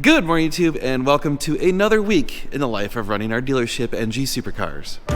Good morning, YouTube, and welcome to another week in the life of running our dealership, NG Supercars. So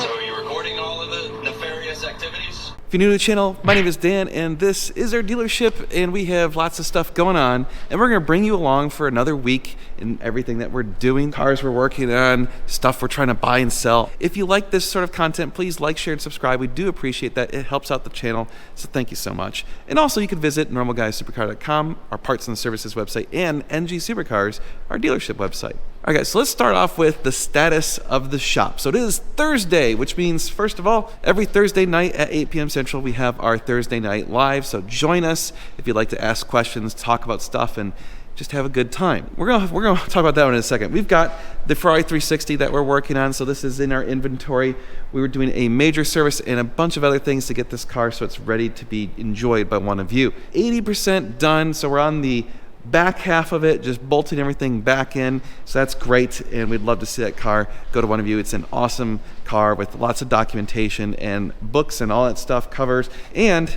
are you recording all of the nefarious activities? If you're new to the channel, my name is Dan, and this is our dealership, and we have lots of stuff going on, and we're going to bring you along for another week in everything that we're doing, cars we're working on, stuff we're trying to buy and sell. If you like this sort of content, please like, share, and subscribe. We do appreciate that. It helps out the channel, so thank you so much. And also, you can visit normalguysupercar.com, our parts and services website, and NG Supercars, our dealership website. All right, guys, so let's start off with the status of the shop. So it is Thursday, which means, first of all, every Thursday night at 8 p.m. Central, we have our Thursday Night Live. So join us if you'd like to ask questions, talk about stuff, and just have a good time. We're gonna talk about that one in a second. We've got the Ferrari 360 that we're working on, so this is in our inventory. We were doing a major service and a bunch of other things to get this car so it's ready to be enjoyed by one of you. 80% done, so we're on the back half of it, just bolting everything back in, so that's great, and we'd love to see that car go to one of you. It's an awesome car with lots of documentation and books and all that stuff, covers, and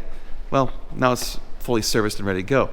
well, now it's fully serviced and ready to go.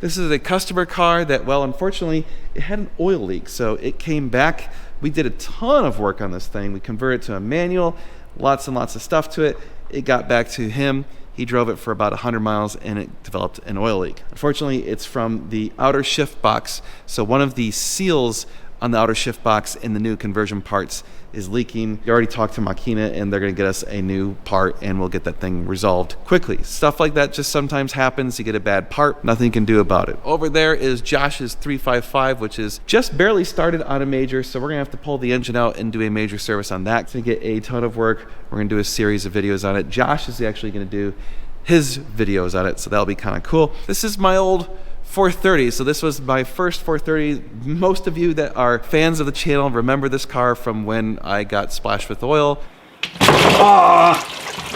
This is a customer car that, well, unfortunately, it had an oil leak, so it came back. We did a ton of work on this thing. We converted it to a manual, lots and lots of stuff to it. It got back to him. He drove it for about 100 miles and it developed an oil leak. Unfortunately, it's from the outer shift box. So one of the seals on the outer shift box in the new conversion parts is leaking. You already talked to Makina and they're gonna get us a new part and we'll get that thing resolved quickly. Stuff like that just sometimes happens. You get a bad part, nothing you can do about it. Over there is Josh's 355, which is just barely started on a major, so we're gonna have to pull the engine out and do a major service on that. It's gonna get a ton of work. We're gonna do a series of videos on it. Josh is actually gonna do his videos on it, so that'll be kind of cool. This is my old 430, so this was my first 430. Most of you that are fans of the channel remember this car from when I got splashed with oil. Ah,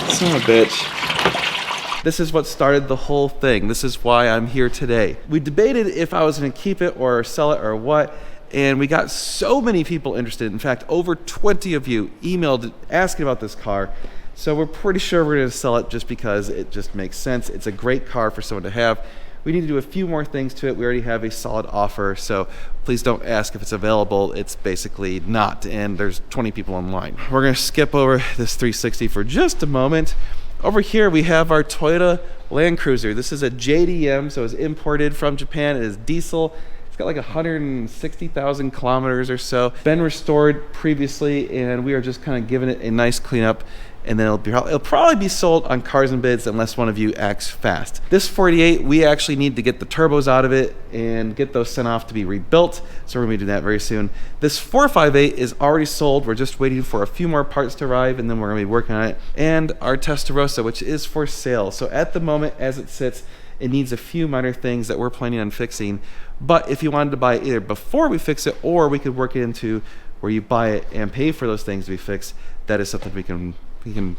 son of a bitch. This is what started the whole thing. This is why I'm here today. We debated if I was gonna keep it or sell it or what, and we got so many people interested. In fact, over 20 of you emailed asking about this car. So we're pretty sure we're gonna sell it just because it just makes sense. It's a great car for someone to have. We need to do a few more things to it. We already have a solid offer, so please don't ask if it's available. It's basically not, and there's 20 people online. We're gonna skip over this 360 for just a moment. Over here, we have our Toyota Land Cruiser. This is a JDM, so it's imported from Japan. It is diesel. It's got like 160,000 kilometers or so. Been restored previously, and we are just kind of giving it a nice cleanup. And then it'll probably be sold on Cars and Bids unless one of you acts fast. This 48, we actually need to get the turbos out of it and get those sent off to be rebuilt, so we're gonna be doing that very soon. This 458 is already sold. We're just waiting for a few more parts to arrive, and then we're gonna be working on it. And our Testarossa, which is for sale. So at the moment, as it sits, it needs a few minor things that we're planning on fixing. But if you wanted to buy it either before we fix it, or we could work it into where you buy it and pay for those things to be fixed, that is something we can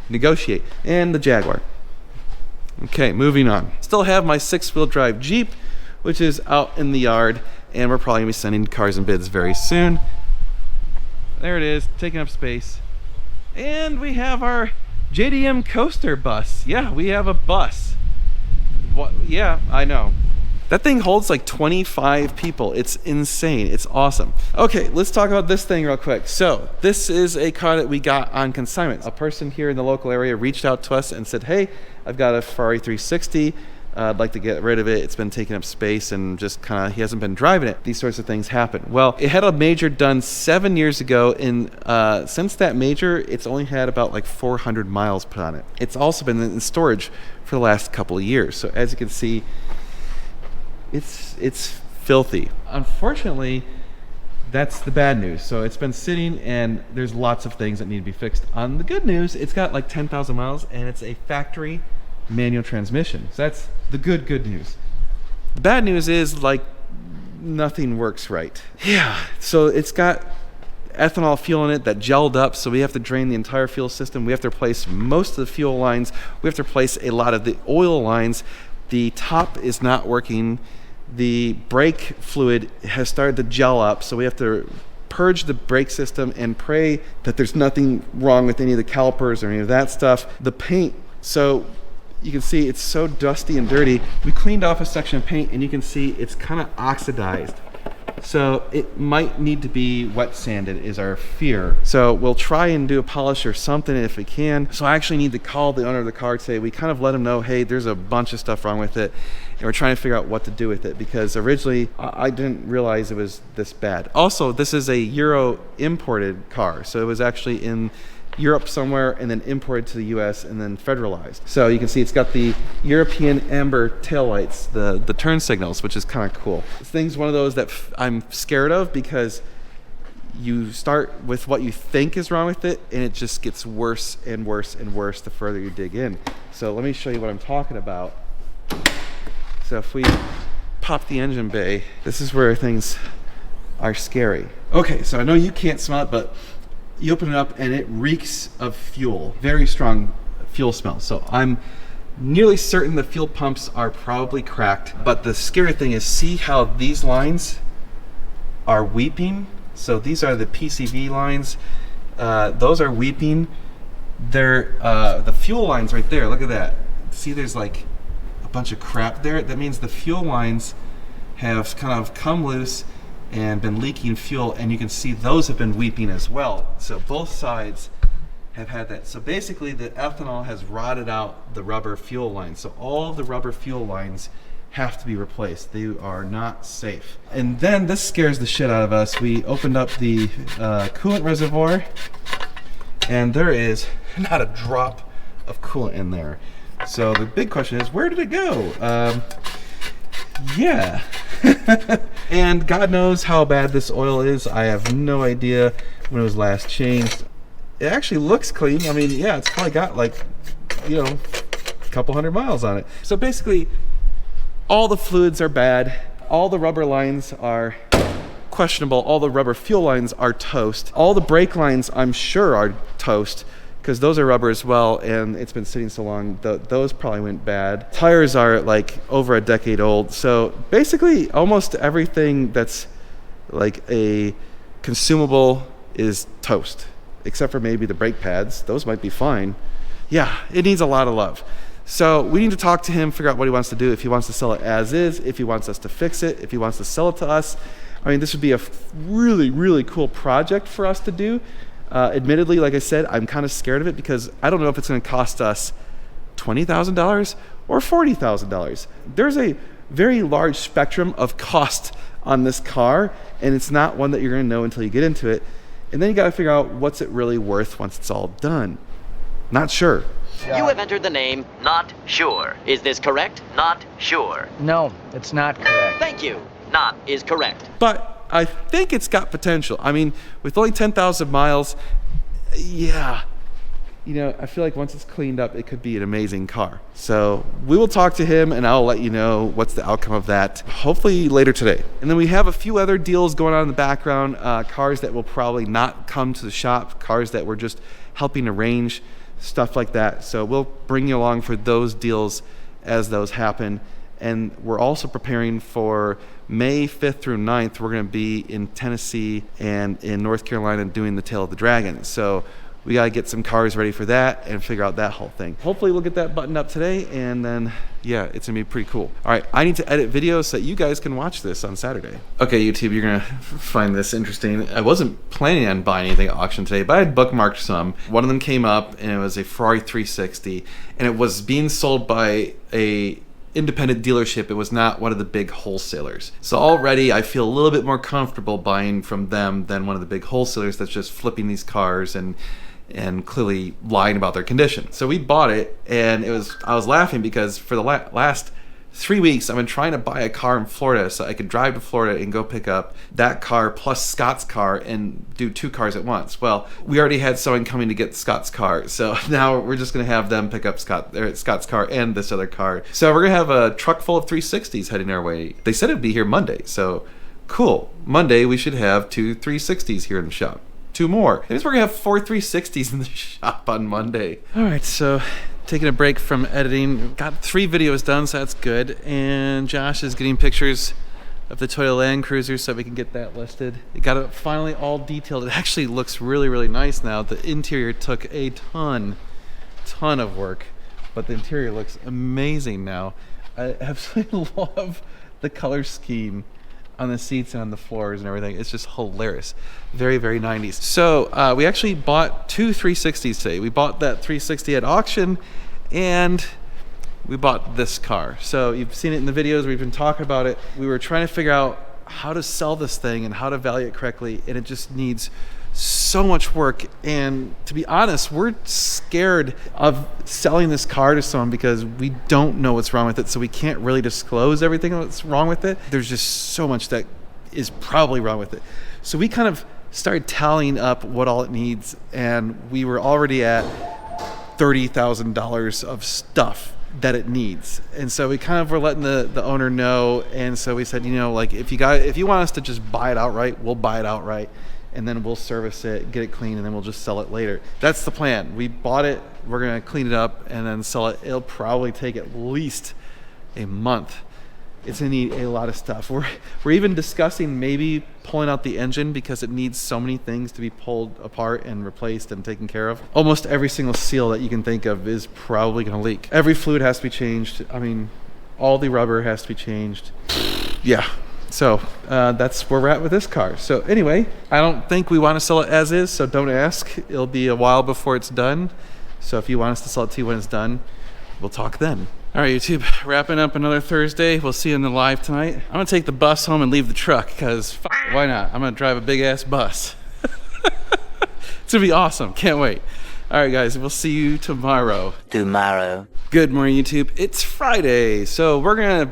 negotiate. And the Jaguar. Okay, moving on. Still have my 6-wheel drive Jeep, which is out in the yard, and we're probably gonna be sending Cars and Bids very soon. There it is, taking up space. And we have our JDM coaster bus. Yeah, we have a bus. What? Yeah, I know. That thing holds like 25 people. It's insane. It's awesome. Okay, let's talk about this thing real quick. So this is a car that we got on consignment. A person here in the local area reached out to us and said, hey, I've got a Ferrari 360. I'd like to get rid of it. It's been taking up space and just kind of, he hasn't been driving it. These sorts of things happen. Well, it had a major done 7 years ago, and since that major, it's only had about like 400 miles put on it. It's also been in storage for the last couple of years. So as you can see, it's filthy. Unfortunately, that's the bad news. So it's been sitting, and there's lots of things that need to be fixed. On the good news, it's got like 10,000 miles, and it's a factory manual transmission. So that's the good news. The bad news is like nothing works right. Yeah, so it's got ethanol fuel in it that gelled up, so we have to drain the entire fuel system. We have to replace most of the fuel lines. We have to replace a lot of the oil lines. The top is not working. The brake fluid has started to gel up, so we have to purge the brake system and pray that there's nothing wrong with any of the calipers or any of that stuff. The paint, so you can see it's so dusty and dirty. We cleaned off a section of paint and you can see it's kind of oxidized. So it might need to be wet sanded is our fear. So we'll try and do a polish or something if we can. So I actually need to call the owner of the car today. We kind of let him know, hey, there's a bunch of stuff wrong with it. And we're trying to figure out what to do with it because originally I didn't realize it was this bad. Also, this is a Euro imported car. So it was actually in Europe somewhere and then imported to the US and then federalized. So you can see it's got the European amber taillights, the turn signals, which is kind of cool. This thing's one of those that I'm scared of because you start with what you think is wrong with it and it just gets worse and worse and worse the further you dig in. So let me show you what I'm talking about. So if we pop the engine bay, this is where things are scary. Okay, so I know you can't smell it, but you open it up and it reeks of fuel. Very strong fuel smell. So I'm nearly certain the fuel pumps are probably cracked. But the scary thing is see how these lines are weeping. So these are the PCV lines. Those are weeping. They're the fuel lines right there. Look at that. See there's like a bunch of crap there. That means the fuel lines have kind of come loose and been leaking fuel, and you can see those have been weeping as well. So both sides have had that. So basically the ethanol has rotted out the rubber fuel lines. So all of the rubber fuel lines have to be replaced. They are not safe. And then this scares the shit out of us. We opened up the coolant reservoir and there is not a drop of coolant in there. So the big question is, where did it go? Yeah. And God knows how bad this oil is. I have no idea when it was last changed. It actually looks clean. I mean, yeah, it's probably got like, you know, a couple hundred miles on it. So basically, all the fluids are bad. All the rubber lines are questionable. All the rubber fuel lines are toast. All the brake lines, I'm sure, are toast, because those are rubber as well, and it's been sitting so long, those probably went bad. Tires are like over a decade old. So basically almost everything that's like a consumable is toast, except for maybe the brake pads. Those might be fine. Yeah, it needs a lot of love. So we need to talk to him, figure out what he wants to do, if he wants to sell it as is, if he wants us to fix it, if he wants to sell it to us. I mean, this would be a really, really cool project for us to do. Admittedly, like I said, I'm kind of scared of it because I don't know if it's going to cost us $20,000 or $40,000. There's a very large spectrum of cost on this car, and it's not one that you're going to know until you get into it. And then you got to figure out what's it really worth once it's all done. Not sure. You have entered the name Not Sure. Is this correct? Not sure. No, it's not correct. Thank you. Not is correct. But I think it's got potential. I mean, with only 10,000 miles, yeah. You know, I feel like once it's cleaned up, it could be an amazing car. So we will talk to him and I'll let you know what's the outcome of that, hopefully later today. And then we have a few other deals going on in the background, cars that will probably not come to the shop, cars that we're just helping arrange, stuff like that. So we'll bring you along for those deals as those happen. And we're also preparing for May 5th through 9th. We're going to be in Tennessee and in North Carolina doing the Tail of the Dragon. So we got to get some cars ready for that and figure out that whole thing. Hopefully we'll get that buttoned up today, and then, yeah, it's going to be pretty cool. All right, I need to edit videos so that you guys can watch this on Saturday. Okay, YouTube, you're going to find this interesting. I wasn't planning on buying anything at auction today, but I had bookmarked some. One of them came up, and it was a Ferrari 360, and it was being sold by a independent dealership. It was not one of the big wholesalers. So already I feel a little bit more comfortable buying from them than one of the big wholesalers that's just flipping these cars and clearly lying about their condition. So we bought it, and I was laughing because for the last 3 weeks I've been trying to buy a car in Florida so I could drive to Florida and go pick up that car plus Scott's car and do 2 cars at once. Well, we already had someone coming to get Scott's car, so now we're just going to have them pick up Scott's car and this other car. So we're going to have a truck full of 360s heading our way. They said it'd be here Monday, so cool. Monday we should have 2 360s here in the shop. 2 more. That means we're going to have 4 360s in the shop on Monday. All right, so taking a break from editing. Got 3 videos done, so that's good. And Josh is getting pictures of the Toyota Land Cruiser so we can get that listed. It got it finally all detailed. It actually looks really, really nice now. The interior took a ton of work. but the interior looks amazing now. I absolutely love the color scheme on the seats and on the floors and everything. It's just hilarious. Very, very 90s. So we actually bought two 360s today. We bought that 360 at auction, and we bought this car. So you've seen it in the videos. We've been talking about it. We were trying to figure out how to sell this thing and how to value it correctly, and it just needs so much work. And to be honest, we're scared of selling this car to someone because we don't know what's wrong with it, so we can't really disclose everything that's wrong with it. There's just so much that is probably wrong with it. So we kind of started tallying up what all it needs, and we were already at $30,000 of stuff that it needs. And so we kind of were letting the owner know, and so we said, you know, like, if you want us to just buy it outright, we'll buy it outright, and then we'll service it, get it clean, and then we'll just sell it later. That's the plan. We bought it, we're gonna clean it up and then sell it. It'll probably take at least a month. It's gonna need a lot of stuff. We're even discussing maybe pulling out the engine because it needs so many things to be pulled apart and replaced and taken care of. Almost every single seal that you can think of is probably gonna leak. Every fluid has to be changed. I mean, all the rubber has to be changed. Yeah. So that's where we're at with this car. So anyway, I don't think we want to sell it as is, so don't ask. It'll be a while before it's done. So if you want us to sell it to you when it's done, we'll talk then. All right, YouTube, wrapping up another Thursday. We'll see you in the live tonight. I'm gonna take the bus home and leave the truck because why not? I'm gonna drive a big ass bus. It's gonna be awesome. Can't wait. All right, guys, we'll see you tomorrow. Good morning, YouTube. It's Friday, so we're gonna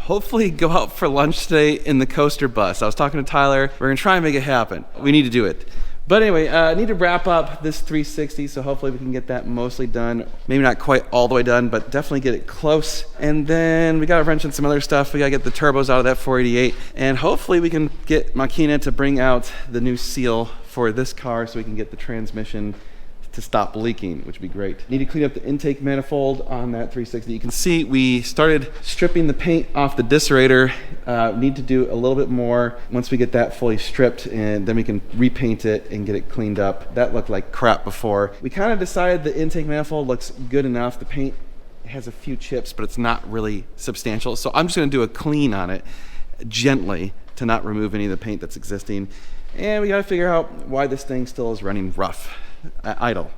hopefully go out for lunch today in the coaster bus. I was talking to Tyler. We're gonna try and make it happen. We need to do it. But anyway, I need to wrap up this 360, so hopefully we can get that mostly done. Maybe not quite all the way done, but definitely get it close. And then we gotta wrench in some other stuff. We gotta get the turbos out of that 488. And hopefully we can get Makina to bring out the new seal for this car so we can get the transmission to stop leaking, which would be great. Need to clean up the intake manifold on that 360. You can see we started stripping the paint off the disserator. Need to do a little bit more once we get that fully stripped, and then we can repaint it and get it cleaned up. That looked like crap before. We kind of decided the intake manifold looks good enough. The paint has a few chips, but it's not really substantial. So I'm just gonna do a clean on it gently to not remove any of the paint that's existing. And we gotta figure out why this thing still is running rough at idle.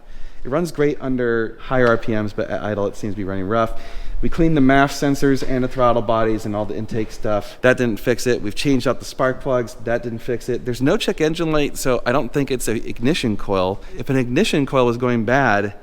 It runs great under higher RPMs, but at idle it seems to be running rough. We cleaned the MAF sensors and the throttle bodies and all the intake stuff. That didn't fix it. We've changed out the spark plugs. That didn't fix it. There's no check engine light, so I don't think it's an ignition coil. If an ignition coil was going bad,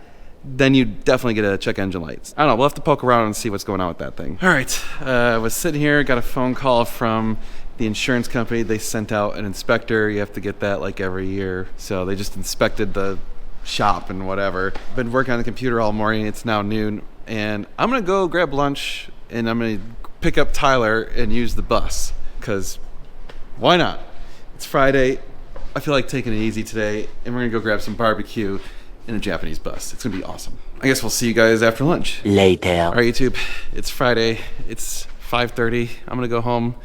then you definitely get a check engine lights. I don't know, we'll have to poke around and see what's going on with that thing. All right, I was sitting here, got a phone call from the insurance company. They sent out an inspector. You have to get that like every year. So they just inspected the shop and whatever. Been working on the computer all morning. It's now noon. And I'm gonna go grab lunch and I'm gonna pick up Tyler and use the bus. Cause why not? It's Friday. I feel like taking it easy today. And we're gonna go grab some barbecue in a Japanese bus. It's gonna be awesome. I guess we'll see you guys after lunch. Later. All right, YouTube. It's Friday. It's 5:30. I'm gonna go home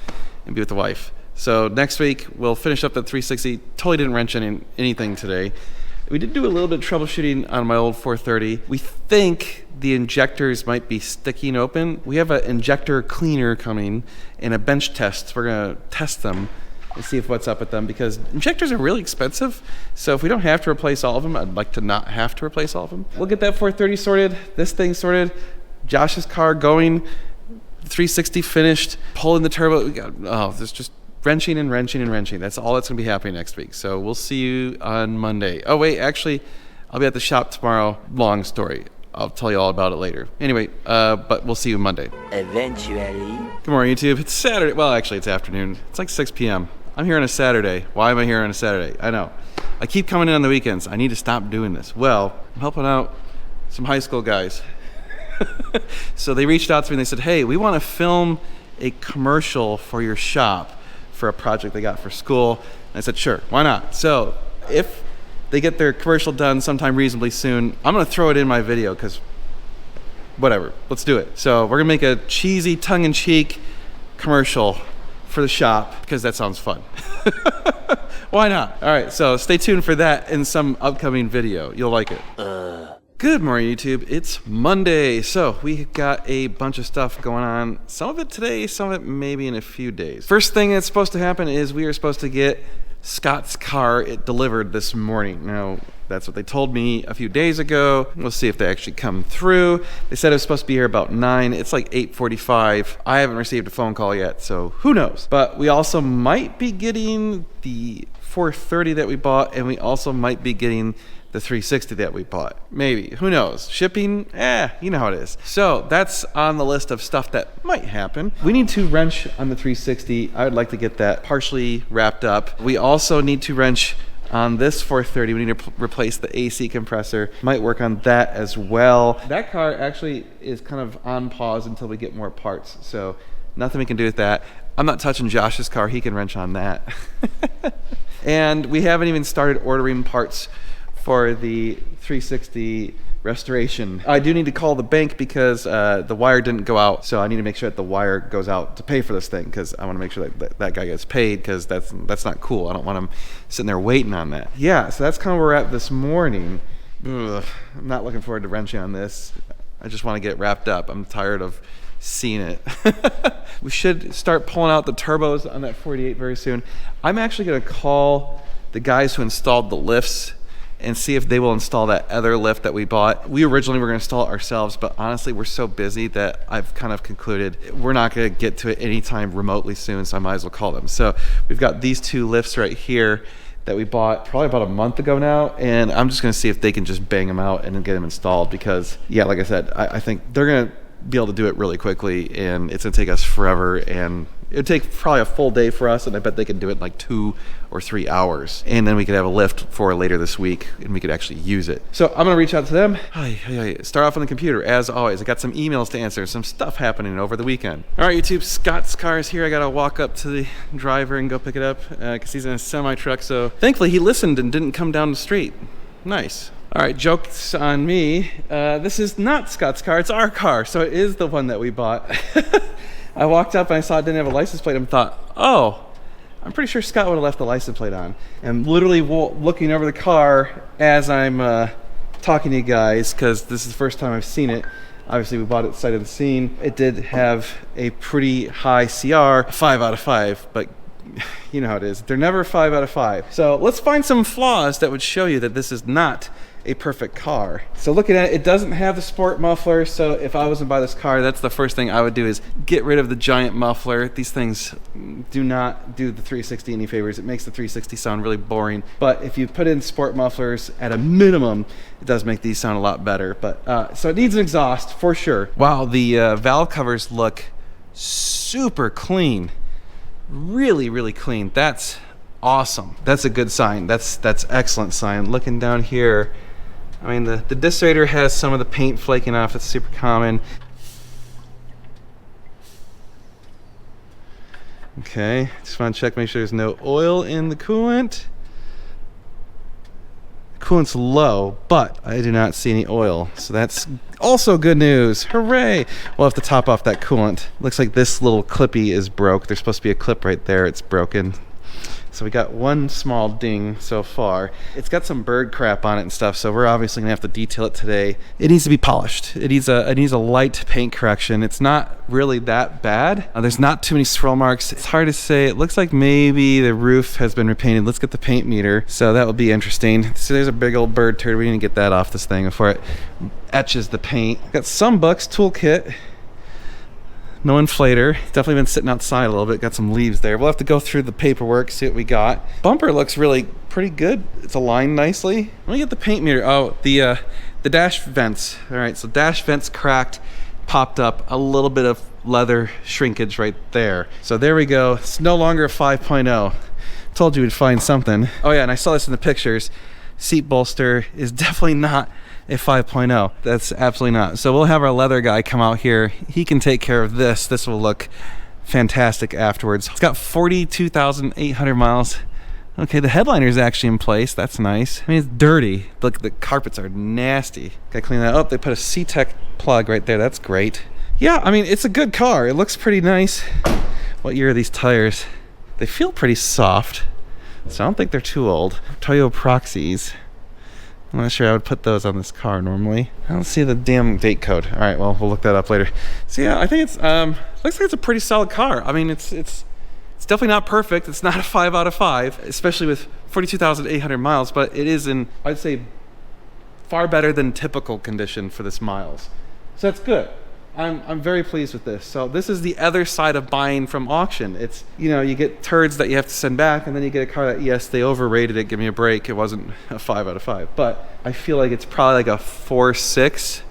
and be with the wife. So next week we'll finish up that 360. Totally didn't wrench anything today. We did do a little bit of troubleshooting on my old 430. We think the injectors might be sticking open. We have an injector cleaner coming and a bench test. We're gonna test them and see if what's up with them, because injectors are really expensive. So if we don't have to replace all of them, I'd like to not have to replace all of them. We'll get that 430 sorted, this thing sorted, Josh's car going, 360 finished, pulling the turbo. We got, oh, there's just wrenching and wrenching and wrenching. That's all that's gonna be happening next week. So we'll see you on Monday. Oh wait, actually, I'll be at the shop tomorrow. Long story. I'll tell you all about it later. Anyway, but we'll see you Monday. Eventually. Good morning, YouTube. It's Saturday. Well, actually, it's afternoon. It's like 6 p.m. I'm here on a Saturday. Why am I here on a Saturday? I know. I keep coming in on the weekends. I need to stop doing this. Well, I'm helping out some high school guys. So they reached out to me and they said, hey, we want to film a commercial for your shop for a project they got for school. And I said, sure, why not? So if they get their commercial done sometime reasonably soon, I'm gonna throw it in my video, because whatever, let's do it. So we're gonna make a cheesy tongue-in-cheek commercial for the shop, because that sounds fun. Why not? All right, so stay tuned for that in some upcoming video. You'll like it. Good morning, YouTube. It's Monday, so we got a bunch of stuff going on. Some of it today, some of it maybe in a few days. First thing that's supposed to happen is we are supposed to get Scott's car delivered this morning. Now, that's what they told me a few days ago. We'll see if they actually come through. They said it was supposed to be here about 9. It's like 8:45. I haven't received a phone call yet, so who knows? But we also might be getting the 430 that we bought, and we also might be getting the 360 that we bought. Maybe. Who knows? Shipping? You know how it is. So that's on the list of stuff that might happen. We need to wrench on the 360. I would like to get that partially wrapped up. We also need to wrench on this 430. We need to replace the AC compressor. Might work on that as well. That car actually is kind of on pause until we get more parts. So nothing we can do with that. I'm not touching Josh's car. He can wrench on that. And we haven't even started ordering parts for the 360 restoration. I do need to call the bank because the wire didn't go out, so I need to make sure that the wire goes out to pay for this thing, because I want to make sure that that guy gets paid, because that's not cool. I don't want him sitting there waiting on that. Yeah, so that's kind of where we're at this morning. Ugh, I'm not looking forward to wrenching on this. I just want to get it wrapped up. I'm tired of seeing it. We should start pulling out the turbos on that 48 very soon. I'm actually going to call the guys who installed the lifts and see if they will install that other lift that we bought. We originally were going to install it ourselves, but honestly, we're so busy that I've kind of concluded we're not going to get to it anytime remotely soon, so I might as well call them. So we've got these two lifts right here that we bought probably about a month ago now, and I'm just going to see if they can just bang them out and then get them installed, because, yeah, like I said, I think they're going to be able to do it really quickly, and it's going to take us forever, and it would take probably a full day for us, and I bet they could do it in like 2 or 3 hours. And then we could have a lift for later this week, and we could actually use it. So I'm gonna reach out to them. Start off on the computer, as always. I got some emails to answer, some stuff happening over the weekend. All right, YouTube, Scott's car is here. I gotta walk up to the driver and go pick it up, because he's in a semi-truck, so thankfully he listened and didn't come down the street. Nice. All right, jokes on me. This is not Scott's car, it's our car, so it is the one that we bought. I walked up and I saw it didn't have a license plate and thought, oh, I'm pretty sure Scott would have left the license plate on. And literally looking over the car as I'm talking to you guys, because this is the first time I've seen it. Obviously, we bought it at the site of the scene. It did have a pretty high CR, 5 out of 5, but you know how it is. They're never 5 out of 5. So let's find some flaws that would show you that this is not a perfect car. So looking at it, it doesn't have the sport muffler, so if I was to buy this car, that's the first thing I would do, is get rid of the giant muffler. These things do not do the 360 any favors. It makes the 360 sound really boring, but if you put in sport mufflers at a minimum, it does make these sound a lot better. But so it needs an exhaust for sure. Wow, the valve covers look super clean. Really, really clean. That's awesome. That's a good sign. That's excellent sign. Looking down here, I mean, the disc radiator has some of the paint flaking off. It's super common. Okay, just want to check, make sure there's no oil in the coolant. The coolant's low, but I do not see any oil, so that's also good news. Hooray! We'll have to top off that coolant. Looks like this little clippy is broke. There's supposed to be a clip right there. It's broken. So we got one small ding so far. It's got some bird crap on it and stuff, so we're obviously gonna have to detail it today. It needs to be polished. It needs a light paint correction. It's not really that bad. There's not too many swirl marks. It's hard to say. It looks like maybe the roof has been repainted. Let's get the paint meter. So that will be interesting. So there's a big old bird turd. We need to get that off this thing before it etches the paint. Got some bucks toolkit. No inflator. Definitely been sitting outside a little bit. Got some leaves there. We'll have to go through the paperwork, see what we got. Bumper looks really pretty good. It's aligned nicely. Let me get the paint meter. Oh, the dash vents. All right, so dash vents cracked, popped up, a little bit of leather shrinkage right there. So there we go. It's no longer a 5.0. Told you we'd find something. Oh yeah, and I saw this in the pictures. Seat bolster is definitely not a 5.0. That's absolutely not. So we'll have our leather guy come out here. He can take care of this. This will look fantastic afterwards. It's got 42,800 miles. Okay, the headliner is actually in place. That's nice. I mean, it's dirty. Look, the carpets are nasty. Gotta clean that up. They put a C-Tech plug right there. That's great. Yeah, I mean, it's a good car. It looks pretty nice. What year are these tires? They feel pretty soft, so I don't think they're too old. Toyo Proxies. I'm not sure I would put those on this car normally. I don't see the damn date code. All right, well, we'll look that up later. So yeah, I think it's looks like it's a pretty solid car. I mean, it's definitely not perfect. It's not a 5 out of 5, especially with 42,800 miles, but it is in, I'd say, far better than typical condition for this miles. So that's good. I'm very pleased with this. So this is the other side of buying from auction. It's, you know, you get turds that you have to send back, and then you get a car that, yes, they overrated it, give me a break, it wasn't a 5 out of 5. But I feel like it's probably like a 4.6,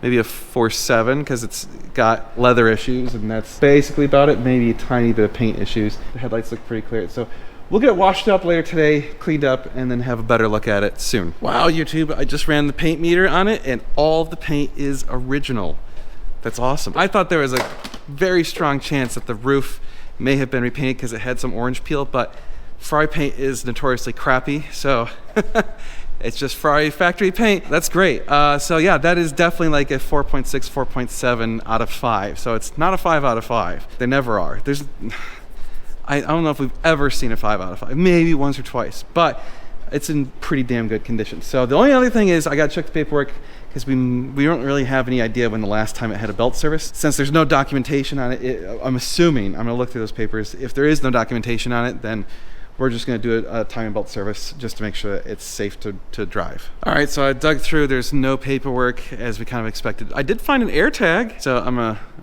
maybe a 4.7, because it's got leather issues, and that's basically about it. Maybe a tiny bit of paint issues. The headlights look pretty clear. So we'll get it washed up later today, cleaned up, and then have a better look at it soon. Wow, YouTube, I just ran the paint meter on it, and all of the paint is original. That's awesome. I thought there was a very strong chance that the roof may have been repainted because it had some orange peel, but Ferrari paint is notoriously crappy, so it's just Ferrari factory paint. That's great. So yeah, that is definitely like a 4.6, 4.7 out of 5. So it's not a 5 out of 5. They never are. I don't know if we've ever seen a 5 out of 5. Maybe once or twice, but it's in pretty damn good condition. So the only other thing is I got to check the paperwork because we don't really have any idea when the last time it had a belt service. Since there's no documentation on it, I'm assuming, I'm gonna look through those papers. If there is no documentation on it, then we're just gonna do a time and belt service just to make sure that it's safe to drive. All right, so I dug through, there's no paperwork as we kind of expected. I did find an air tag, so I'm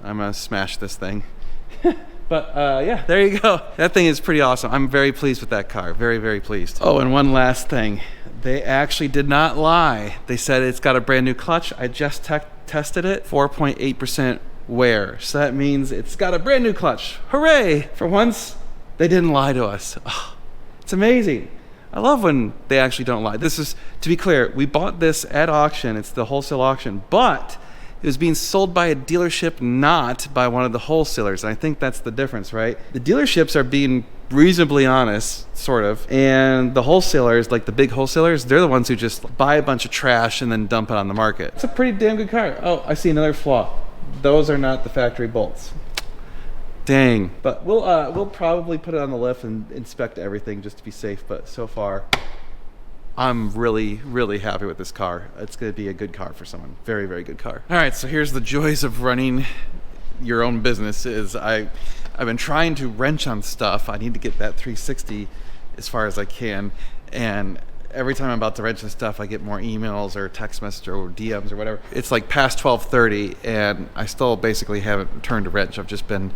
gonna smash this thing. But yeah, there you go. That thing is pretty awesome. I'm very pleased with that car. Very, very pleased. Oh, and one last thing. They actually did not lie. They said it's got a brand new clutch. I just tested it. 4.8% wear. So that means it's got a brand new clutch. Hooray! For once, they didn't lie to us. Oh, it's amazing. I love when they actually don't lie. This is, to be clear, we bought this at auction. It's the wholesale auction, but it was being sold by a dealership, not by one of the wholesalers. And I think that's the difference, right? The dealerships are being reasonably honest, sort of. And the wholesalers, like the big wholesalers, they're the ones who just buy a bunch of trash and then dump it on the market. It's a pretty damn good car. Oh, I see another flaw. Those are not the factory bolts. Dang. But we'll probably put it on the lift and inspect everything just to be safe. But so far, I'm really, really happy with this car. It's going to be a good car for someone. Very, very good car. All right, so here's the joys of running your own business. I've been trying to wrench on stuff. I need to get that 360 as far as I can. And every time I'm about to wrench on stuff, I get more emails or text messages or DMs or whatever. It's like past 12:30, and I still basically haven't turned a wrench. I've just been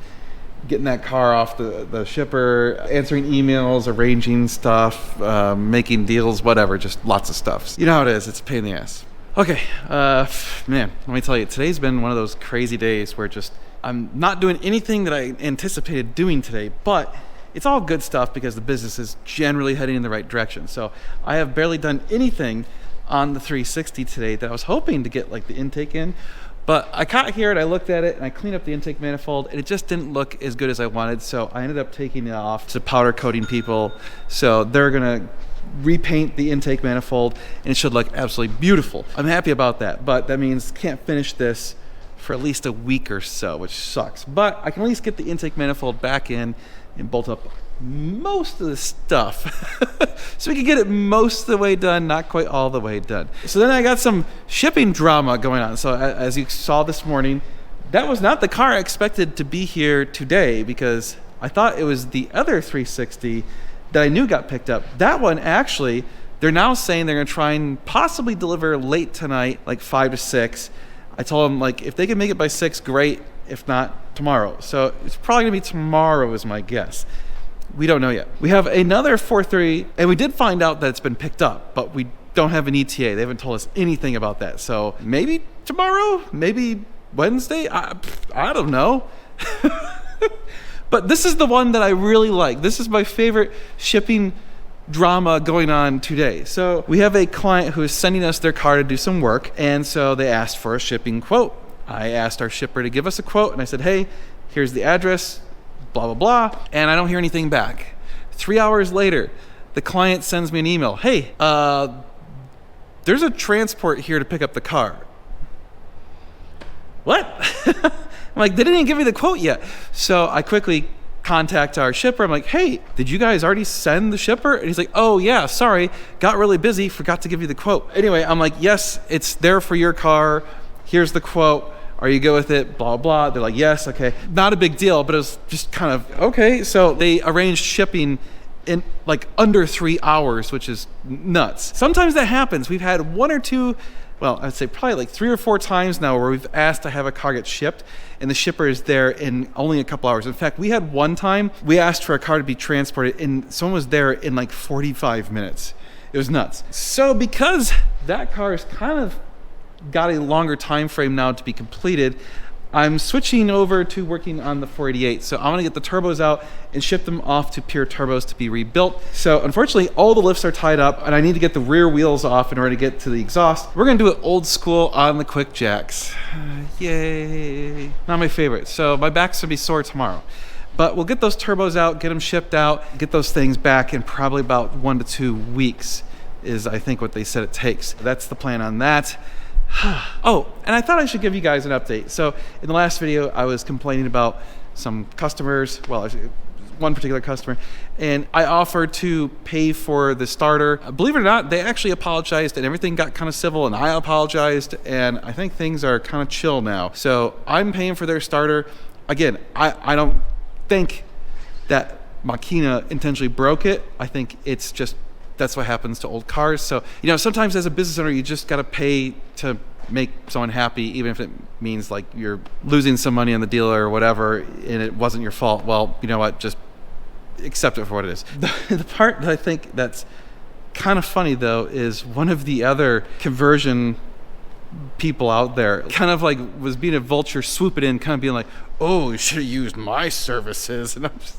getting that car off the shipper, answering emails, arranging stuff, making deals, whatever, just lots of stuff. You know how it is, it's a pain in the ass. Okay, man, let me tell you, today's been one of those crazy days where just I'm not doing anything that I anticipated doing today, but it's all good stuff because the business is generally heading in the right direction. So I have barely done anything on the 360 today that I was hoping to get like the intake in. But I got here and I looked at it and I cleaned up the intake manifold and it just didn't look as good as I wanted. So I ended up taking it off to powder coating people. So they're gonna repaint the intake manifold and it should look absolutely beautiful. I'm happy about that, but that means can't finish this for at least a week or so, which sucks. But I can at least get the intake manifold back in and bolt up most of the stuff. So we can get it most of the way done, not quite all the way done. So then I got some shipping drama going on. So as you saw this morning, that was not the car I expected to be here today because I thought it was the other 360 that I knew got picked up. That one actually, they're now saying they're gonna try and possibly deliver late tonight, like 5 to 6. I told them like, if they can make it by 6, great. If not, tomorrow. So it's probably gonna be tomorrow is my guess. We don't know yet. We have another 430, and we did find out that it's been picked up, but we don't have an ETA. They haven't told us anything about that. So maybe tomorrow, maybe Wednesday. I don't know. But this is the one that I really like. This is my favorite shipping drama going on today. So we have a client who is sending us their car to do some work, and so they asked for a shipping quote. I asked our shipper to give us a quote, and I said, hey, here's the address, blah, blah, blah, and I don't hear anything back. 3 hours later, the client sends me an email. Hey, there's a transport here to pick up the car. What? I'm like, they didn't even give me the quote yet. So I quickly contact our shipper. I'm like, hey, did you guys already send the shipper? And he's like, oh yeah, sorry, got really busy, forgot to give you the quote. Anyway, I'm like, yes, it's there for your car. Here's the quote. Are you good with it? Blah, blah. They're like, yes, okay. Not a big deal, but it was just kind of, okay. So they arranged shipping in like under 3 hours, which is nuts. Sometimes that happens. We've had one or two, well, I'd say probably like 3 or 4 times now where we've asked to have a car get shipped and the shipper is there in only a couple hours. In fact, we had one time we asked for a car to be transported and someone was there in like 45 minutes. It was nuts. So because that car is kind of got a longer time frame now to be completed, I'm switching over to working on the 488. So I'm gonna get the turbos out and ship them off to Pure Turbos to be rebuilt. So unfortunately, all the lifts are tied up and I need to get the rear wheels off in order to get to the exhaust. We're gonna do it old school on the quick jacks. Yay. Not my favorite. So my back's gonna be sore tomorrow. But we'll get those turbos out, get them shipped out, get those things back in probably about 1 to 2 weeks is I think what they said it takes. That's the plan on that. Oh, and I thought I should give you guys an update. So in the last video, I was complaining about some customers, well, one particular customer, and I offered to pay for the starter. Believe it or not, they actually apologized and everything got kind of civil and I apologized and I think things are kind of chill now. So I'm paying for their starter. Again, I don't think that Machina intentionally broke it. I think it's just that's what happens to old cars. So, sometimes as a business owner, you just got to pay to make someone happy, even if it means like you're losing some money on the dealer or whatever, and it wasn't your fault. Well, you know what? Just accept it for what it is. The part that I think that's kind of funny, though, is one of the other conversion people out there kind of like was being a vulture, swooping in, kind of being like, oh, you should have used my services. And I'm just...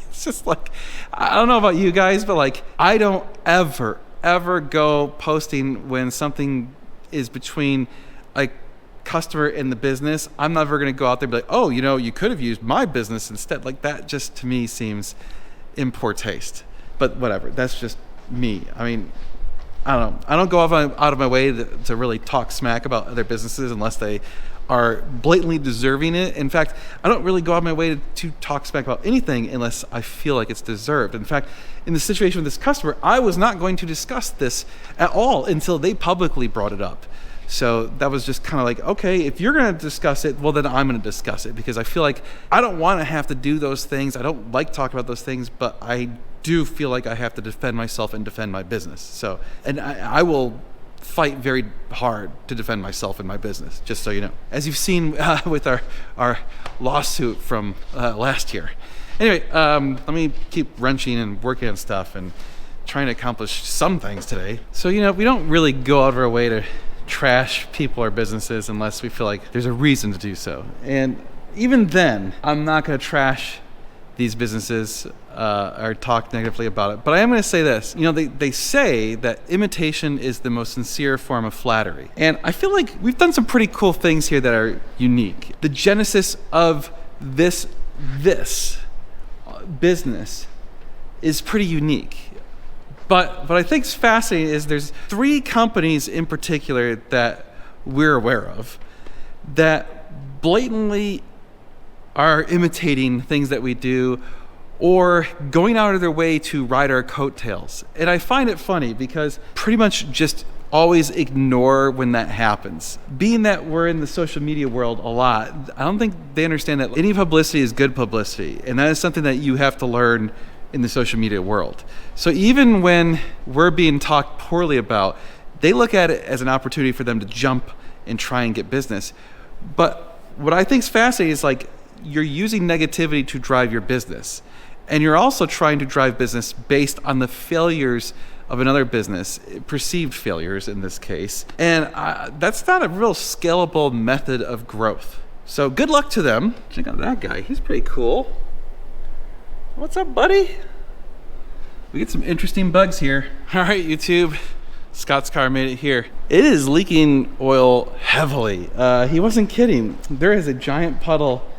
It's just like, I don't know about you guys, but like, I don't ever go posting when something is between a customer and the business. I'm never going to go out there and be like, oh, you could have used my business instead. Like that just to me seems in poor taste. But whatever, that's just me. I mean, I don't know. I don't go out of my way to really talk smack about other businesses unless they are blatantly deserving it. In fact, I don't really go out of my way to talk smack about anything unless I feel like it's deserved. In fact, in the situation with this customer, I was not going to discuss this at all until they publicly brought it up. So that was just kind of like, okay, if you're going to discuss it, well, then I'm going to discuss it because I feel like I don't want to have to do those things. I don't like talking about those things, but I do feel like I have to defend myself and defend my business. So, and I will fight very hard to defend myself and my business, just so you know. As you've seen with our lawsuit from last year. Anyway, let me keep wrenching and working on stuff and trying to accomplish some things today. So, we don't really go out of our way to trash people or businesses unless we feel like there's a reason to do so. And even then, I'm not going to trash these businesses or talk negatively about it. But I am going to say this. They say that imitation is the most sincere form of flattery. And I feel like we've done some pretty cool things here that are unique. The genesis of this business is pretty unique. But what I think is fascinating is there's 3 companies in particular that we're aware of that blatantly are imitating things that we do or going out of their way to ride our coattails. And I find it funny because pretty much just always ignore when that happens. Being that we're in the social media world a lot, I don't think they understand that any publicity is good publicity. And that is something that you have to learn in the social media world. So even when we're being talked poorly about, they look at it as an opportunity for them to jump and try and get business. But what I think is fascinating is like, you're using negativity to drive your business. And you're also trying to drive business based on the failures of another business, perceived failures in this case. And that's not a real scalable method of growth. So good luck to them. Check out that guy. He's pretty cool. What's up, buddy? We get some interesting bugs here. All right, YouTube. Scott's car made it here. It is leaking oil heavily. He wasn't kidding. There is a giant puddle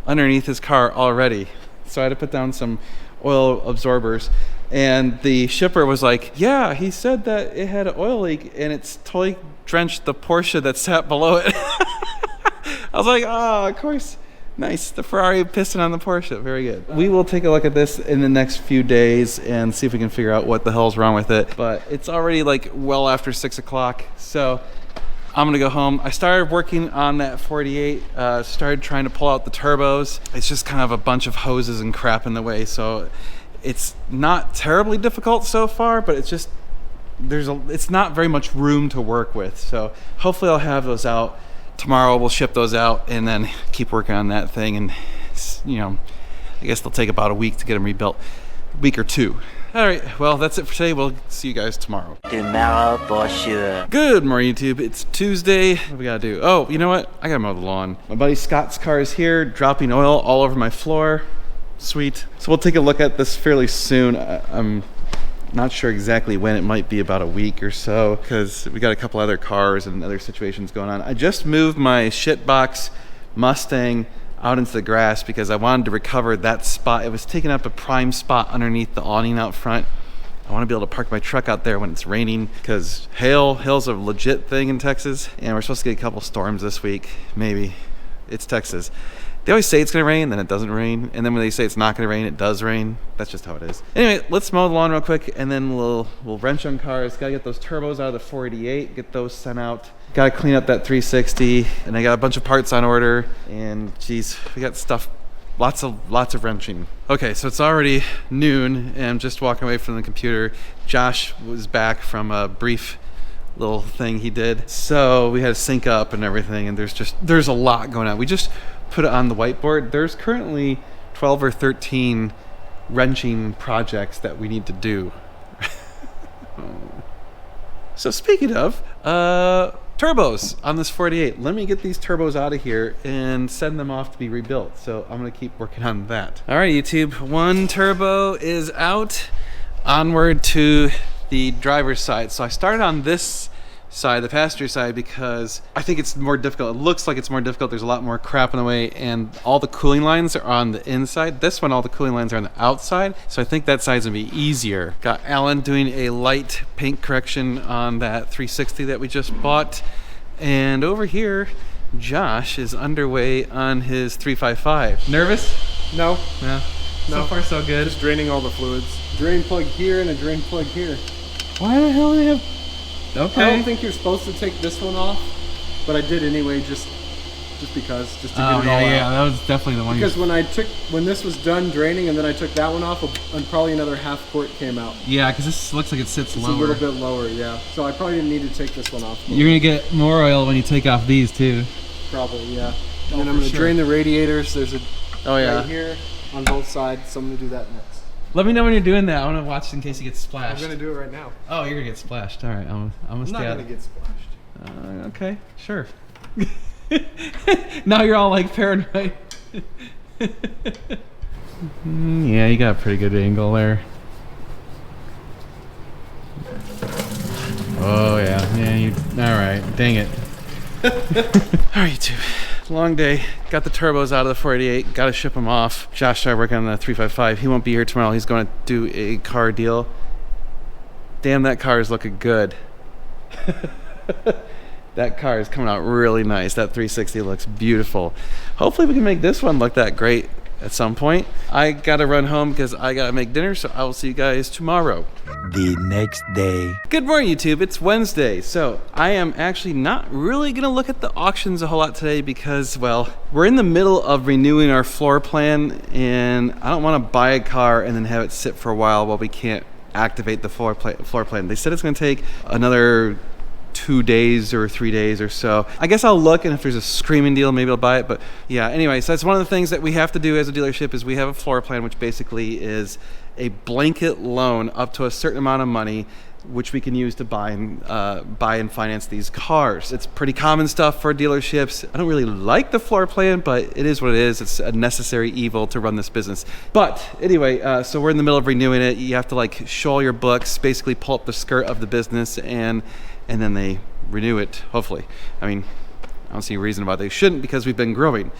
underneath his car already. So I had to put down some oil absorbers. And the shipper was like, yeah, he said that it had an oil leak and it's totally drenched the Porsche that sat below it. I was like, of course Nice. The Ferrari piston on the Porsche. Very good. We will take a look at this in the next few days and see if we can figure out what the hell's wrong with it. But it's already like well after 6 o'clock. So I'm gonna go home. I started working on that 48, started trying to pull out the turbos. It's just kind of a bunch of hoses and crap in the way. So it's not terribly difficult so far, but it's just, it's not very much room to work with. So hopefully I'll have those out. Tomorrow we'll ship those out and then keep working on that thing. And, you know, I guess they'll take about a week to get them rebuilt, a week or two. All right, well, that's it for today. We'll see you guys tomorrow. Tomorrow for sure. Good morning, YouTube. It's Tuesday. What do we gotta do? Oh, you know what? I gotta mow the lawn. My buddy Scott's car is here, dropping oil all over my floor. Sweet. So we'll take a look at this fairly soon. I'm not sure exactly when. It might be about a week or so because we got a couple other cars and other situations going on. I just moved my shitbox Mustang out into the grass because I wanted to recover that spot. It was taking up a prime spot underneath the awning out front. I want to be able to park my truck out there when it's raining because hail's a legit thing in Texas, and we're supposed to get a couple storms this week, maybe. It's Texas. They always say it's gonna rain, then it doesn't rain, and then when they say it's not gonna rain, it does rain. That's just how it is. Anyway, let's mow the lawn real quick, and then we'll wrench on cars. Gotta get those turbos out of the 488, get those sent out. Gotta clean up that 360, and I got a bunch of parts on order, and geez, we got stuff, lots of wrenching. Okay, so it's already noon, and I'm just walking away from the computer. Josh was back from a brief little thing he did, so we had to sync up and everything, and there's a lot going on. We just put it on the whiteboard. There's currently 12 or 13 wrenching projects that we need to do. So speaking of turbos on this 48, let me get these turbos out of here and send them off to be rebuilt. So I'm gonna keep working on that. All right, YouTube, one turbo is out. Onward to the driver's side. So I started on this side, the passenger side, because I think it's more difficult. It looks like it's more difficult. There's a lot more crap in the way, and all the cooling lines are on the inside. This one, all the cooling lines are on the outside, so I think that side's gonna be easier. Got Alan doing a light paint correction on that 360 that we just bought, and over here Josh is underway on his 355. Nervous? No. No. So far so good. Just draining all the fluids. Drain plug here and a drain plug here. Why the hell do they have... Okay. I don't think you're supposed to take this one off, but I did anyway, just because, just to get it all out. Yeah, that was definitely the one. Because when this was done draining, and then I took that one off, and probably another half quart came out. Yeah, because this looks like it sits lower. It's a little bit lower, yeah. So I probably didn't need to take this one off. You're gonna get more oil when you take off these too. Probably, yeah. And then I'm gonna drain the radiators. There's a right here on both sides, so I'm gonna do that next. Let me know when you're doing that. I want to watch in case you get splashed. I'm gonna do it right now. Oh, you're gonna get splashed. All right, I'm gonna stay out. I'm not gonna get splashed. Okay, sure. Now you're all like paranoid. Yeah, you got a pretty good angle there. Oh yeah. All right. Dang it. All right, YouTube. Long day. Got the turbos out of the 488. Got to ship them off. Josh started working on the 355. He won't be here tomorrow. He's going to do a car deal. Damn, that car is looking good. That car is coming out really nice. That 360 looks beautiful. Hopefully we can make this one look that great at some point. I got to run home because I got to make dinner, so I will see you guys tomorrow. The next day. Good morning, YouTube. It's Wednesday, so I am actually not really gonna look at the auctions a whole lot today because, well, we're in the middle of renewing our floor plan, and I don't want to buy a car and then have it sit for a while we can't activate the floor plan. They said it's gonna take another 2 days or 3 days or so. I guess I'll look, and if there's a screaming deal, maybe I'll buy it. But yeah, anyway, so that's one of the things that we have to do as a dealership is we have a floor plan, which basically is a blanket loan up to a certain amount of money, which we can use to buy and finance these cars. It's pretty common stuff for dealerships. I don't really like the floor plan, but it is what it is. It's a necessary evil to run this business. But anyway, so we're in the middle of renewing it. You have to like show all your books, basically pull up the skirt of the business, and then they renew it, hopefully. I mean, I don't see a reason why they shouldn't because we've been growing.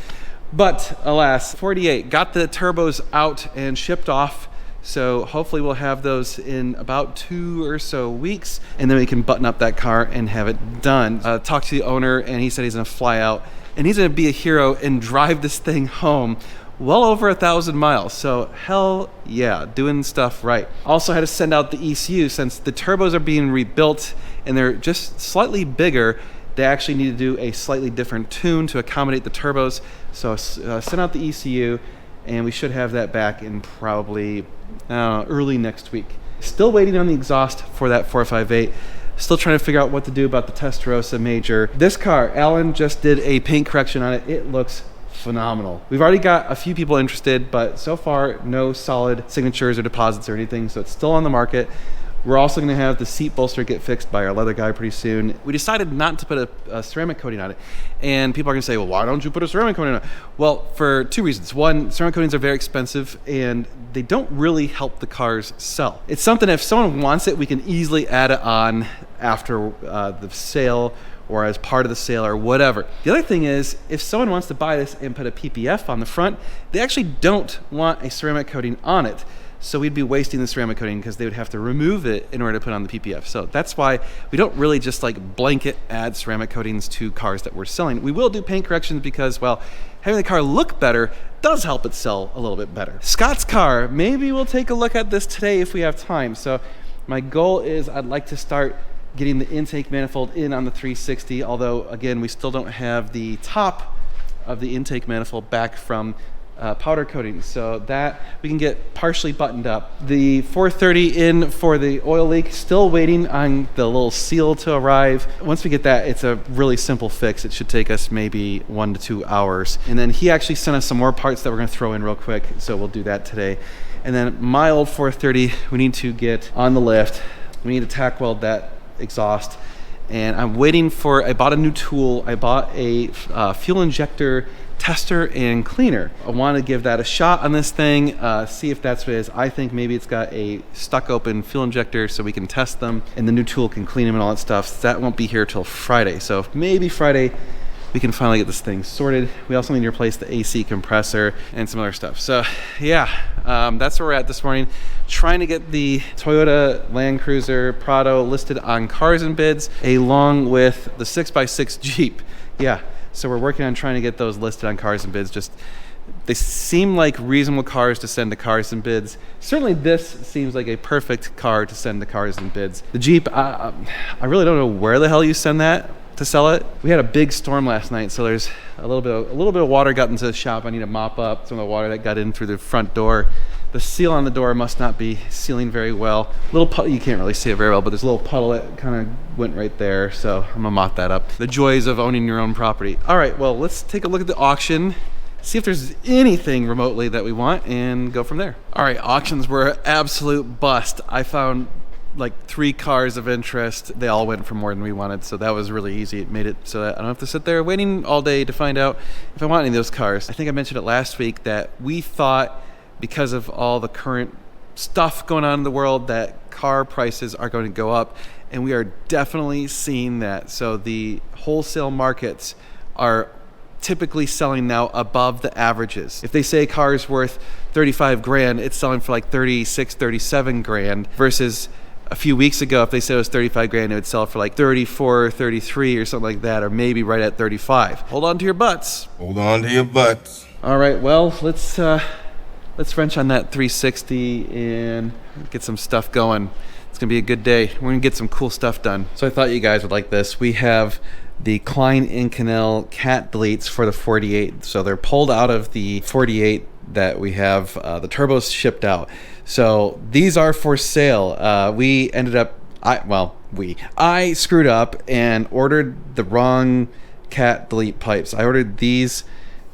But alas, 48, got the turbos out and shipped off So hopefully we'll have those in about 2 or so weeks, and then we can button up that car and have it done. Talked to the owner, and he said he's gonna fly out, and he's gonna be a hero and drive this thing home well over 1,000 miles. So hell yeah, doing stuff right. Also had to send out the ECU since the turbos are being rebuilt and they're just slightly bigger. They actually need to do a slightly different tune to accommodate the turbos. So send out the ECU, and we should have that back in probably early next week. Still waiting on the exhaust for that 458. Still trying to figure out what to do about the Testarossa Major. This car, Alan just did a paint correction on it. It looks phenomenal. We've already got a few people interested, but so far no solid signatures or deposits or anything, so it's still on the market. We're also going to have the seat bolster get fixed by our leather guy pretty soon. We decided not to put a ceramic coating on it. And people are going to say, well, why don't you put a ceramic coating on it? Well, for 2 reasons. One, ceramic coatings are very expensive and they don't really help the cars sell. It's something, if someone wants it, we can easily add it on after the sale or as part of the sale or whatever. The other thing is, if someone wants to buy this and put a PPF on the front, they actually don't want a ceramic coating on it. So we'd be wasting the ceramic coating because they would have to remove it in order to put on the PPF. So that's why we don't really just like blanket add ceramic coatings to cars that we're selling. We will do paint corrections because, well, having the car look better does help it sell a little bit better. Scott's car, maybe we'll take a look at this today if we have time. So my goal is I'd like to start getting the intake manifold in on the 360, although again, we still don't have the top of the intake manifold back from powder coating, so that we can get partially buttoned up. The 430 in for the oil leak, still waiting on the little seal to arrive. Once we get that, it's a really simple fix. It should take us maybe 1 to 2 hours. And then he actually sent us some more parts that we're gonna throw in real quick, so we'll do that today. And then my old 430, we need to get on the lift. We need to tack weld that exhaust. And I'm waiting for, I bought a new tool. I bought a fuel injector tester and cleaner. I want to give that a shot on this thing, see if that's what it is. I think maybe it's got a stuck open fuel injector so we can test them and the new tool can clean them and all that stuff. So that won't be here till Friday. So maybe Friday we can finally get this thing sorted. We also need to replace the AC compressor and some other stuff. So yeah, that's where we're at this morning. Trying to get the Toyota Land Cruiser Prado listed on Cars and Bids along with the 6x6 Jeep. Yeah. So we're working on trying to get those listed on Cars and Bids. Just, they seem like reasonable cars to send to Cars and Bids. Certainly this seems like a perfect car to send to Cars and Bids. The Jeep, I really don't know where the hell you send that to sell it. We had a big storm last night, so there's a little bit of water got into the shop. I need to mop up some of the water that got in through the front door. The seal on the door must not be sealing very well. Little puddle, you can't really see it very well, but there's a little puddle that kind of went right there, so I'm gonna mop that up. The joys of owning your own property. All right, well, let's take a look at the auction, see if there's anything remotely that we want, and go from there. All right, auctions were an absolute bust. I found like 3 cars of interest. They all went for more than we wanted, so that was really easy. It made it so that I don't have to sit there waiting all day to find out if I want any of those cars. I think I mentioned it last week that we thought, because of all the current stuff going on in the world, that car prices are going to go up, and we are definitely seeing that. So the wholesale markets are typically selling now above the averages. If they say a car is worth 35 grand, it's selling for like 36, 37 grand, versus a few weeks ago, if they said it was 35 grand, it would sell for like 34, 33 or something like that, or maybe right at 35. Hold on to your butts. Hold on to your butts. All right, well, let's wrench on that 360 and get some stuff going. It's gonna be a good day. We're gonna get some cool stuff done. So I thought you guys would like this. We have the Klein & Cannell cat deletes for the 48. So they're pulled out of the 48 that we have. The turbos shipped out. So these are for sale. We ended up, I screwed up and ordered the wrong cat delete pipes. I ordered these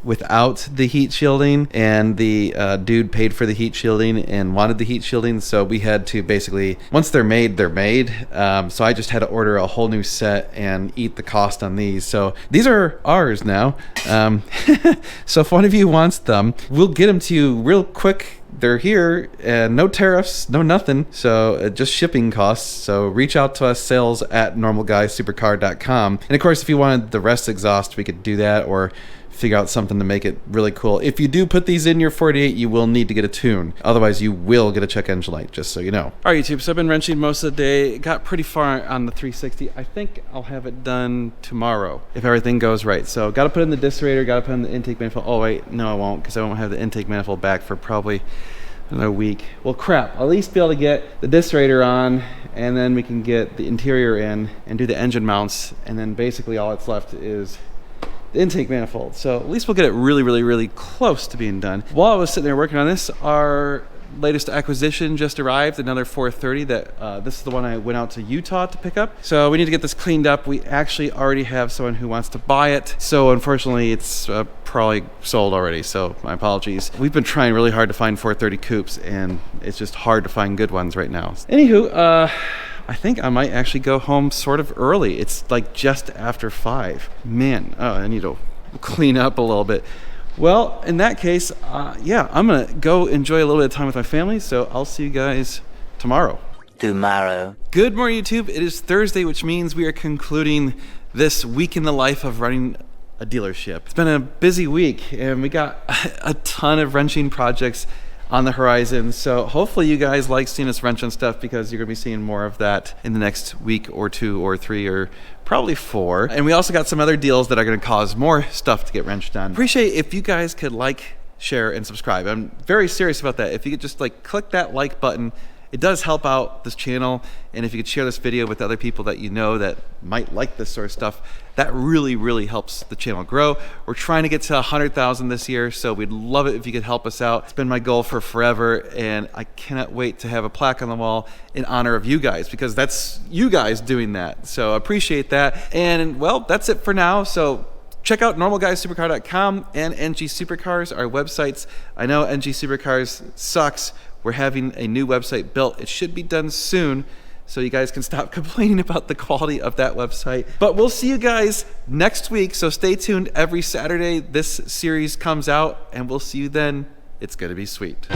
without the heat shielding, and the dude paid for the heat shielding and wanted the heat shielding, so we had to basically, once they're made, they're made. So I just had to order a whole new set and eat the cost on these. So these are ours now. So if one of you wants them, we'll get them to you real quick. They're here, and no tariffs, no nothing, so just shipping costs. So reach out to us, sales@normalguysupercar.com. And of course, if you wanted the rest exhaust, we could do that, or figure out something to make it really cool. If you do put these in your 48, you will need to get a tune. Otherwise, you will get a check engine light, just so you know. All right, YouTube, so I've been wrenching most of the day. Got pretty far on the 360. I think I'll have it done tomorrow if everything goes right. So got to put in the disc radiator, got to put in the intake manifold. Oh, wait, no, I won't, because I won't have the intake manifold back for probably another week. Well, crap, I'll at least be able to get the disc radiator on, and then we can get the interior in and do the engine mounts, and then basically all that's left is the intake manifold. So at least we'll get it really, really, really close to being done. While I was sitting there working on this, our latest acquisition just arrived, another 430 that this is the one I went out to Utah to pick up. So we need to get this cleaned up. We actually already have someone who wants to buy it. So unfortunately it's probably sold already. So my apologies. We've been trying really hard to find 430 coupes and it's just hard to find good ones right now. Anywho, I think I might actually go home sort of early. It's like just after 5. Man, I need to clean up a little bit. Well, in that case, yeah, I'm gonna go enjoy a little bit of time with my family, so I'll see you guys tomorrow. Good morning, YouTube. It is Thursday, which means we are concluding this week in the life of running a dealership. It's been a busy week, and we got a ton of wrenching projects on the horizon, so hopefully you guys like seeing us wrench on stuff, because you're gonna be seeing more of that in the next week or 2 or 3 or probably 4. And we also got some other deals that are gonna cause more stuff to get wrenched on. Appreciate if you guys could like, share, and subscribe. I'm very serious about that. If you could just like click that like button, it does help out this channel. And if you could share this video with other people that you know that might like this sort of stuff, that really, really helps the channel grow. We're trying to get to 100,000 this year, so we'd love it if you could help us out. It's been my goal for forever, and I cannot wait to have a plaque on the wall in honor of you guys, because that's you guys doing that. So I appreciate that. And well, that's it for now. So check out normalguysupercar.com and NG Supercars, our websites. I know NG Supercars sucks. We're having a new website built. It should be done soon, so you guys can stop complaining about the quality of that website. But we'll see you guys next week, so stay tuned. Every Saturday this series comes out, and we'll see you then. It's gonna be sweet.